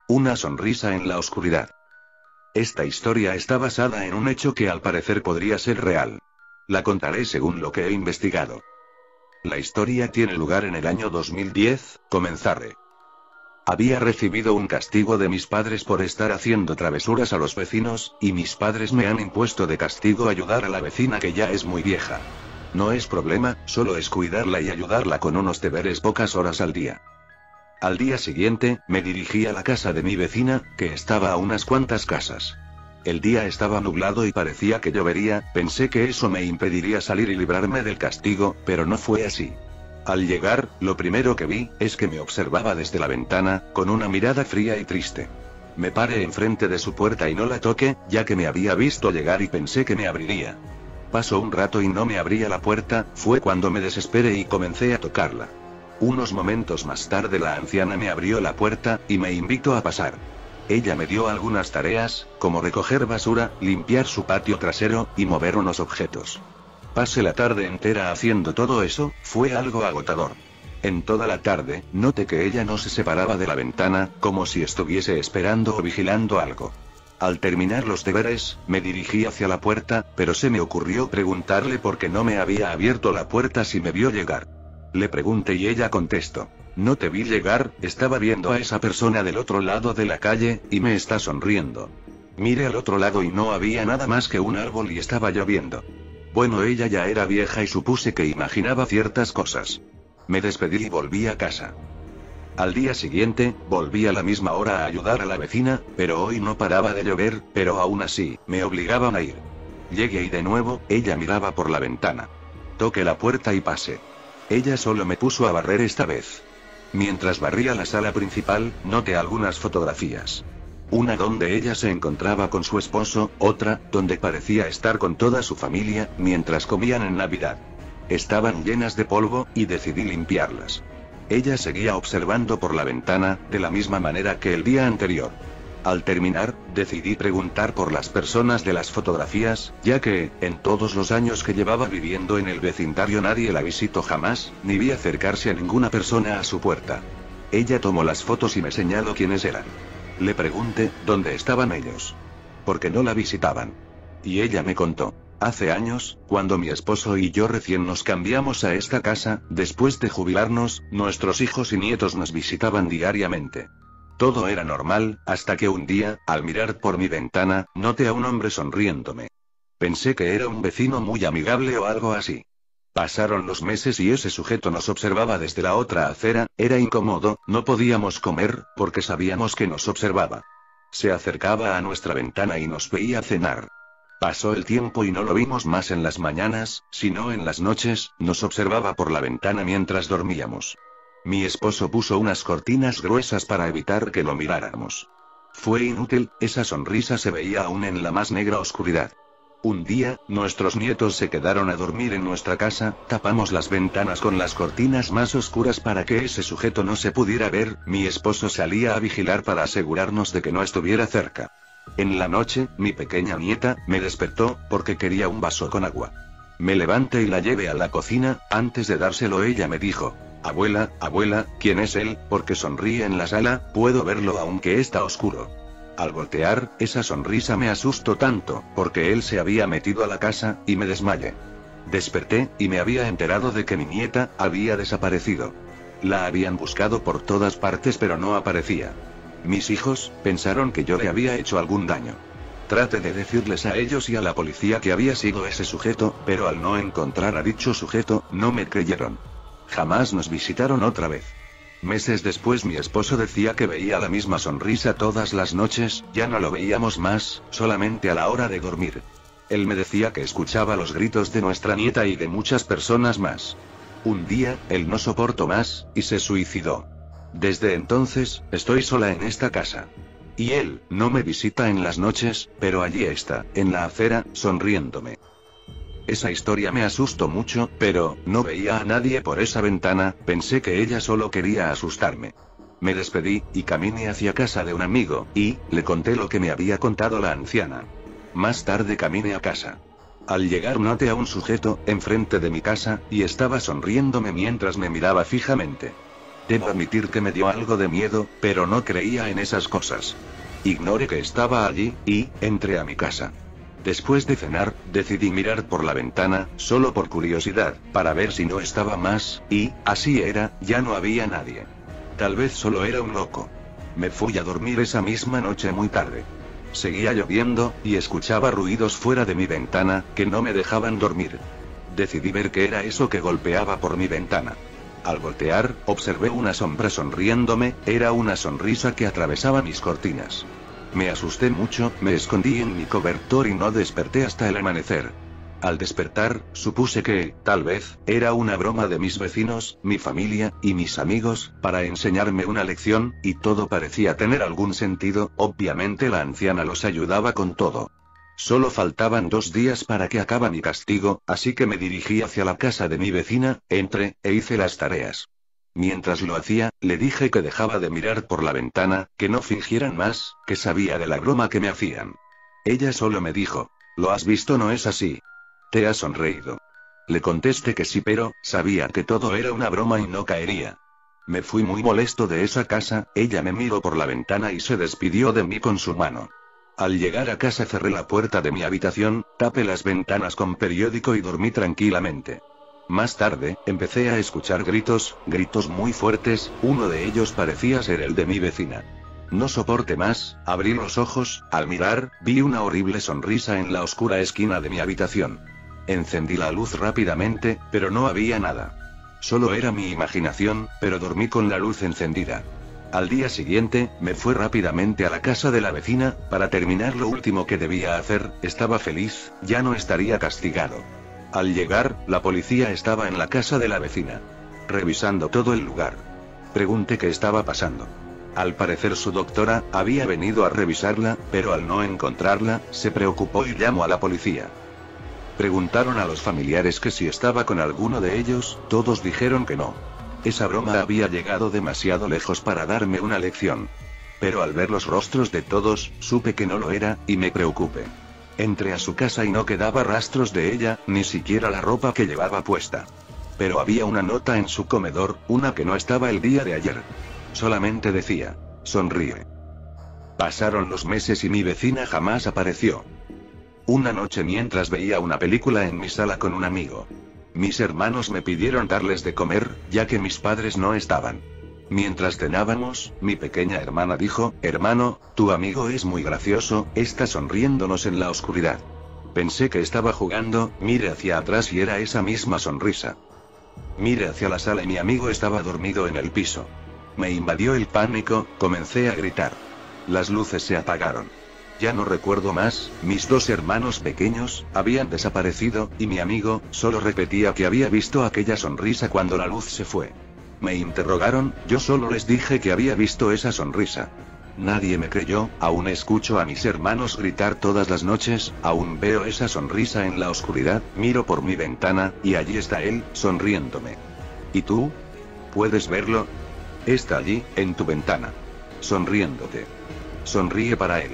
Una sonrisa en la oscuridad. Esta historia está basada en un hecho que al parecer podría ser real. La contaré según lo que he investigado. La historia tiene lugar en el año 2010, comenzaré. Había recibido un castigo de mis padres por estar haciendo travesuras a los vecinos, y mis padres me han impuesto de castigo ayudar a la vecina que ya es muy vieja. No es problema, solo es cuidarla y ayudarla con unos deberes pocas horas al día. Al día siguiente, me dirigí a la casa de mi vecina, que estaba a unas cuantas casas. El día estaba nublado y parecía que llovería, pensé que eso me impediría salir y librarme del castigo, pero no fue así. Al llegar, lo primero que vi, es que me observaba desde la ventana, con una mirada fría y triste. Me paré enfrente de su puerta y no la toqué, ya que me había visto llegar y pensé que me abriría. Pasó un rato y no me abría la puerta, fue cuando me desesperé y comencé a tocarla. Unos momentos más tarde la anciana me abrió la puerta, y me invitó a pasar. Ella me dio algunas tareas, como recoger basura, limpiar su patio trasero, y mover unos objetos. Pasé la tarde entera haciendo todo eso, fue algo agotador. En toda la tarde, noté que ella no se separaba de la ventana, como si estuviese esperando o vigilando algo. Al terminar los deberes, me dirigí hacia la puerta, pero se me ocurrió preguntarle por qué no me había abierto la puerta si me vio llegar. Le pregunté y ella contestó: no te vi llegar, estaba viendo a esa persona del otro lado de la calle, y me está sonriendo. Miré al otro lado y no había nada más que un árbol y estaba lloviendo. Bueno, ella ya era vieja y supuse que imaginaba ciertas cosas. Me despedí y volví a casa. Al día siguiente, volví a la misma hora a ayudar a la vecina, pero hoy no paraba de llover, pero aún así, me obligaban a ir. Llegué y de nuevo, ella miraba por la ventana. Toqué la puerta y pasé. Ella solo me puso a barrer esta vez. Mientras barría la sala principal, noté algunas fotografías. Una donde ella se encontraba con su esposo, otra, donde parecía estar con toda su familia, mientras comían en Navidad. Estaban llenas de polvo, y decidí limpiarlas. Ella seguía observando por la ventana, de la misma manera que el día anterior. Al terminar, decidí preguntar por las personas de las fotografías, ya que, en todos los años que llevaba viviendo en el vecindario nadie la visitó jamás, ni vi acercarse a ninguna persona a su puerta. Ella tomó las fotos y me señaló quiénes eran. Le pregunté, ¿dónde estaban ellos? Porque no la visitaban. Y ella me contó. Hace años, cuando mi esposo y yo recién nos cambiamos a esta casa, después de jubilarnos, nuestros hijos y nietos nos visitaban diariamente. Todo era normal, hasta que un día, al mirar por mi ventana, noté a un hombre sonriéndome. Pensé que era un vecino muy amigable o algo así. Pasaron los meses y ese sujeto nos observaba desde la otra acera, era incómodo, no podíamos comer, porque sabíamos que nos observaba. Se acercaba a nuestra ventana y nos veía cenar. Pasó el tiempo y no lo vimos más en las mañanas, sino en las noches, nos observaba por la ventana mientras dormíamos. Mi esposo puso unas cortinas gruesas para evitar que lo miráramos. Fue inútil, esa sonrisa se veía aún en la más negra oscuridad. Un día, nuestros nietos se quedaron a dormir en nuestra casa, tapamos las ventanas con las cortinas más oscuras para que ese sujeto no se pudiera ver, mi esposo salía a vigilar para asegurarnos de que no estuviera cerca. En la noche, mi pequeña nieta, me despertó, porque quería un vaso con agua. Me levanté y la llevé a la cocina, antes de dárselo ella me dijo: abuela, ¿quién es él? Porque sonríe en la sala, puedo verlo aunque está oscuro. Al voltear, esa sonrisa me asustó tanto, porque él se había metido a la casa, y me desmayé. Desperté, y me había enterado de que mi nieta había desaparecido. La habían buscado por todas partes pero no aparecía. Mis hijos pensaron que yo le había hecho algún daño. Traté de decirles a ellos y a la policía que había sido ese sujeto, pero al no encontrar a dicho sujeto, no me creyeron. Jamás nos visitaron otra vez. Meses después mi esposo decía que veía la misma sonrisa todas las noches, ya no lo veíamos más, solamente a la hora de dormir. Él me decía que escuchaba los gritos de nuestra nieta y de muchas personas más. Un día, él no soportó más, y se suicidó. Desde entonces, estoy sola en esta casa. Y él, no me visita en las noches, pero allí está, en la acera, sonriéndome. Esa historia me asustó mucho, pero, no veía a nadie por esa ventana, pensé que ella solo quería asustarme. Me despedí, y caminé hacia casa de un amigo, y, le conté lo que me había contado la anciana. Más tarde caminé a casa. Al llegar noté a un sujeto, enfrente de mi casa, y estaba sonriéndome mientras me miraba fijamente. Debo admitir que me dio algo de miedo, pero no creía en esas cosas. Ignoré que estaba allí, y entré a mi casa. Después de cenar, decidí mirar por la ventana, solo por curiosidad, para ver si no estaba más, y, así era, ya no había nadie. Tal vez solo era un loco. Me fui a dormir esa misma noche muy tarde. Seguía lloviendo, y escuchaba ruidos fuera de mi ventana, que no me dejaban dormir. Decidí ver qué era eso que golpeaba por mi ventana. Al voltear, observé una sombra sonriéndome, era una sonrisa que atravesaba mis cortinas. Me asusté mucho, me escondí en mi cobertor y no desperté hasta el amanecer. Al despertar, supuse que, tal vez, era una broma de mis vecinos, mi familia, y mis amigos, para enseñarme una lección, y todo parecía tener algún sentido. Obviamente la anciana los ayudaba con todo. Solo faltaban 2 días para que acabe mi castigo, así que me dirigí hacia la casa de mi vecina, entré, e hice las tareas. Mientras lo hacía, le dije que dejaba de mirar por la ventana, que no fingieran más, que sabía de la broma que me hacían. Ella solo me dijo: «¿Lo has visto? ¿No es así? ¿Te has sonreído?». Le contesté que sí, pero sabía que todo era una broma y no caería. Me fui muy molesto de esa casa. Ella me miró por la ventana y se despidió de mí con su mano. Al llegar a casa cerré la puerta de mi habitación, tapé las ventanas con periódico y dormí tranquilamente. Más tarde, empecé a escuchar gritos muy fuertes, uno de ellos parecía ser el de mi vecina. No soporté más, abrí los ojos, al mirar, vi una horrible sonrisa en la oscura esquina de mi habitación. Encendí la luz rápidamente, pero no había nada. Solo era mi imaginación, pero dormí con la luz encendida. Al día siguiente, me fui rápidamente a la casa de la vecina, para terminar lo último que debía hacer. Estaba feliz, ya no estaría castigado. Al llegar, la policía estaba en la casa de la vecina, revisando todo el lugar. Pregunté qué estaba pasando. Al parecer su doctora había venido a revisarla, pero al no encontrarla, se preocupó y llamó a la policía. Preguntaron a los familiares que si estaba con alguno de ellos, todos dijeron que no. Esa broma había llegado demasiado lejos para darme una lección. Pero al ver los rostros de todos, supe que no lo era, y me preocupé. Entré a su casa y no quedaba rastros de ella, ni siquiera la ropa que llevaba puesta. Pero había una nota en su comedor, una que no estaba el día de ayer. Solamente decía: «Sonríe». Pasaron los meses y mi vecina jamás apareció. Una noche mientras veía una película en mi sala con un amigo, mis hermanos me pidieron darles de comer, ya que mis padres no estaban. Mientras cenábamos, mi pequeña hermana dijo: «Hermano, tu amigo es muy gracioso, está sonriéndonos en la oscuridad». Pensé que estaba jugando, miré hacia atrás y era esa misma sonrisa. Miré hacia la sala y mi amigo estaba dormido en el piso. Me invadió el pánico, comencé a gritar. Las luces se apagaron. Ya no recuerdo más, mis 2 hermanos pequeños habían desaparecido, y mi amigo solo repetía que había visto aquella sonrisa cuando la luz se fue. Me interrogaron, yo solo les dije que había visto esa sonrisa. Nadie me creyó, aún escucho a mis hermanos gritar todas las noches, aún veo esa sonrisa en la oscuridad, miro por mi ventana, y allí está él, sonriéndome. ¿Y tú? ¿Puedes verlo? Está allí, en tu ventana. Sonriéndote. Sonríe para él.